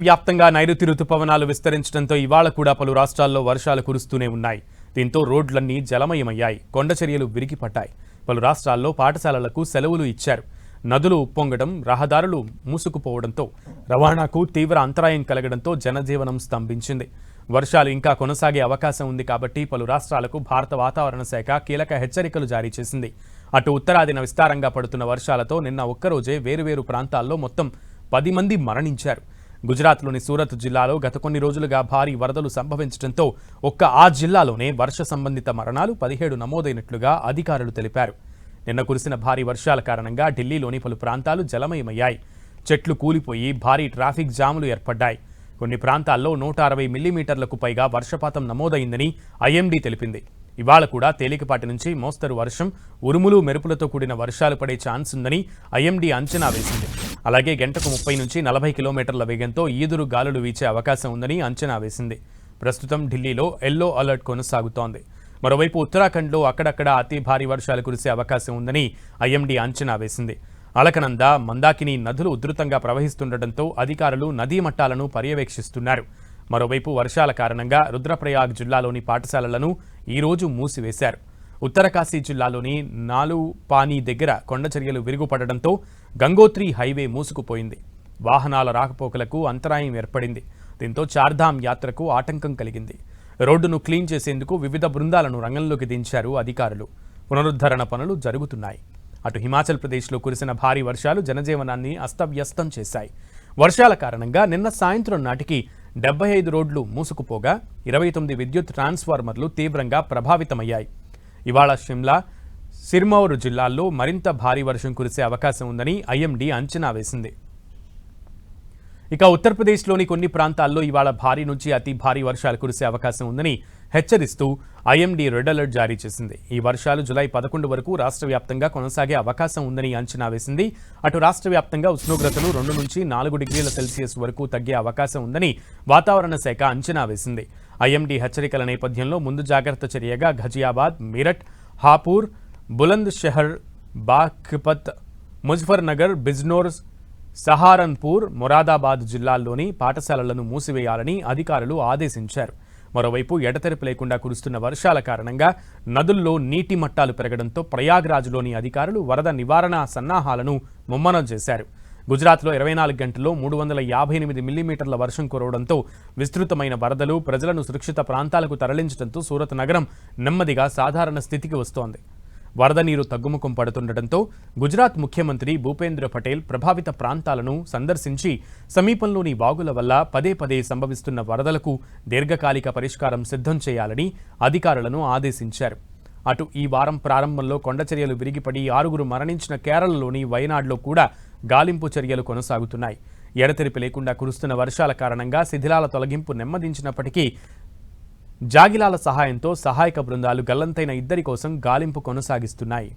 వ్యాప్తంగా నైరుతి రుతుపవనాలు విస్తరించడంతో ఇవాళ కూడా పలు రాష్ట్రాల్లో వర్షాలు కురుస్తూనే ఉన్నాయి. దీంతో రోడ్లన్నీ జలమయమయ్యాయి. కొండచర్యలు విరిగిపడ్డాయి. పలు రాష్ట్రాల్లో పాఠశాలలకు సెలవులు ఇచ్చారు. నదులు ఉప్పొంగడం, రహదారులు మూసుకుపోవడంతో రవాణాకు తీవ్ర అంతరాయం కలగడంతో జనజీవనం స్తంభించింది. వర్షాలు ఇంకా కొనసాగే అవకాశం ఉంది కాబట్టి పలు రాష్ట్రాలకు భారత వాతావరణ శాఖ కీలక హెచ్చరికలు జారీ చేసింది. అటు ఉత్తరాదిన విస్తారంగా పడుతున్న వర్షాలతో నిన్న ఒక్కరోజే వేరువేరు ప్రాంతాల్లో మొత్తం 10 మంది మరణించారు. గుజరాత్లోని సూరత్ జిల్లాలో గత కొన్ని రోజులుగా భారీ వరదలు సంభవించడంతో ఒక్క ఆ జిల్లాలోనే వర్ష సంబంధిత మరణాలు 17 నమోదైనట్లుగా అధికారులు తెలిపారు. నిన్న కురిసిన భారీ వర్షాల కారణంగా ఢిల్లీలోని పలు ప్రాంతాలు జలమయమయ్యాయి. చెట్లు కూలిపోయి భారీ ట్రాఫిక్ జాములు ఏర్పడ్డాయి. కొన్ని ప్రాంతాల్లో 160 మిల్లీమీటర్లకు పైగా వర్షపాతం నమోదైందని ఐఎండీ తెలిపింది. ఇవాళ కూడా తేలికపాటి నుంచి మోస్తరు వర్షం, ఉరుములు మెరుపులతో కూడిన వర్షాలు పడే ఛాన్స్ ఉందని ఐఎండీ అంచనా వేసింది. అలాగే గంటకు 30 నుంచి 40 కిలోమీటర్ల వేగంతో ఈదురు గాలులు వీచే అవకాశం ఉందని అంచనా వేసింది. ప్రస్తుతం ఢిల్లీలో ఎల్లో అలర్ట్ కొనసాగుతోంది. మరోవైపు ఉత్తరాఖండ్లో అక్కడక్కడ అతి భారీ వర్షాలు కురిసే అవకాశం ఉందని ఐఎండీ అంచనా వేసింది. అలకనంద, మందాకిని నదులు ఉధృతంగా ప్రవహిస్తుండటంతో అధికారులు నదీ మట్టాలను పర్యవేక్షిస్తున్నారు. మరోవైపు వర్షాల కారణంగా రుద్రప్రయాగ్ జిల్లాలోని పాఠశాలలను ఈరోజు మూసివేశారు. ఉత్తరకాశీ జిల్లాలోని నాలుపానీ దగ్గర కొండచర్యలు విరుగుపడడంతో గంగోత్రి హైవే మూసుకుపోయింది. వాహనాల రాకపోకలకు అంతరాయం ఏర్పడింది. దీంతో చార్ధామ్ యాత్రకు ఆటంకం కలిగింది. రోడ్డును క్లీన్ చేసేందుకు వివిధ బృందాలను రంగంలోకి దించారు అధికారులు. పునరుద్ధరణ పనులు జరుగుతున్నాయి. అటు హిమాచల్ ప్రదేశ్లో కురిసిన భారీ వర్షాలు జనజీవనాన్ని అస్తవ్యస్తం చేశాయి. వర్షాల కారణంగా నిన్న సాయంత్రం నాటికి 75 రోడ్లు మూసుకుపోగా 29 విద్యుత్ ట్రాన్స్ఫార్మర్లు తీవ్రంగా ప్రభావితమయ్యాయి. ఇవాళ షిమ్లా, సిర్మౌర్ జిల్లాల్లో మరింత భారీ వర్షం కురిసే అవకాశం ఉందని ఐఎండీ అంచనా వేసింది. ఇక ఉత్తరప్రదేశ్లోని కొన్ని ప్రాంతాల్లో ఇవాళ భారీ నుంచి అతి భారీ వర్షాలు కురిసే అవకాశం ఉందని హెచ్చరిస్తూ ఐఎండీ రెడ్ అలర్ట్ జారీ చేసింది. ఈ వర్షాలు జూలై 11 వరకు రాష్ట్ర వ్యాప్తంగా కొనసాగే అవకాశం ఉందని అంచనా వేసింది. అటు రాష్ట్ర వ్యాప్తంగా ఉష్ణోగ్రతలు 2 నుంచి 4 డిగ్రీల సెల్సియస్ వరకు తగ్గే అవకాశం ఉందని వాతావరణ శాఖ అంచనా వేసింది. ఐఎండీ హెచ్చరికల నేపథ్యంలో ముందు జాగ్రత్త చర్యగా ఘజియాబాద్, మీరట్, హాపూర్, బులంద్ షహర్, బాఖ్పత్, ముజఫర్ నగర్, బిజ్నోర్, సహారన్పూర్, మొరాదాబాద్ జిల్లాల్లోని పాఠశాలలను మూసివేయాలని అధికారులు ఆదేశించారు. మరోవైపు ఎడతెరిపి లేకుండా కురుస్తున్న వర్షాల కారణంగా నదుల్లో నీటి మట్టాలు పెరగడంతో ప్రయాగ్రాజ్లోని అధికారులు వరద నివారణ సన్నాహాలను ముమ్మరం చేశారు. గుజరాత్లో 24 గంటల్లో 358 మిల్లీమీటర్ల వర్షం కురవడంతో విస్తృతమైన వరదలు ప్రజలను సురక్షిత ప్రాంతాలకు తరలించడంతో సూరత్ నగరం నెమ్మదిగా సాధారణ స్థితికి వస్తోంది. వరద నీరు తగ్గుముఖం పడుతుండటంతో గుజరాత్ ముఖ్యమంత్రి భూపేంద్ర పటేల్ ప్రభావిత ప్రాంతాలను సందర్శించి సమీపంలోని వాగుల వల్ల పదే పదే సంభవిస్తున్న వరదలకు దీర్ఘకాలిక పరిష్కారం సిద్ధం చేయాలని అధికారులను ఆదేశించారు. అటు ఈ వారం ప్రారంభంలో కొండచర్యలు విరిగిపడి 6 మరణించిన కేరళలోని వయనాడ్లో కూడా గాలింపు చర్యలు కొనసాగుతున్నాయి. ఎడతెరిపి లేకుండా కురుస్తున్న వర్షాల కారణంగా శిథిలాల తొలగింపు నెమ్మదించినప్పటికీ జాగిలాల సహాయంతో సహాయక బృందాలు గల్లంతైన ఇద్దరి కోసం గాలింపు కొనసాగిస్తున్నాయి.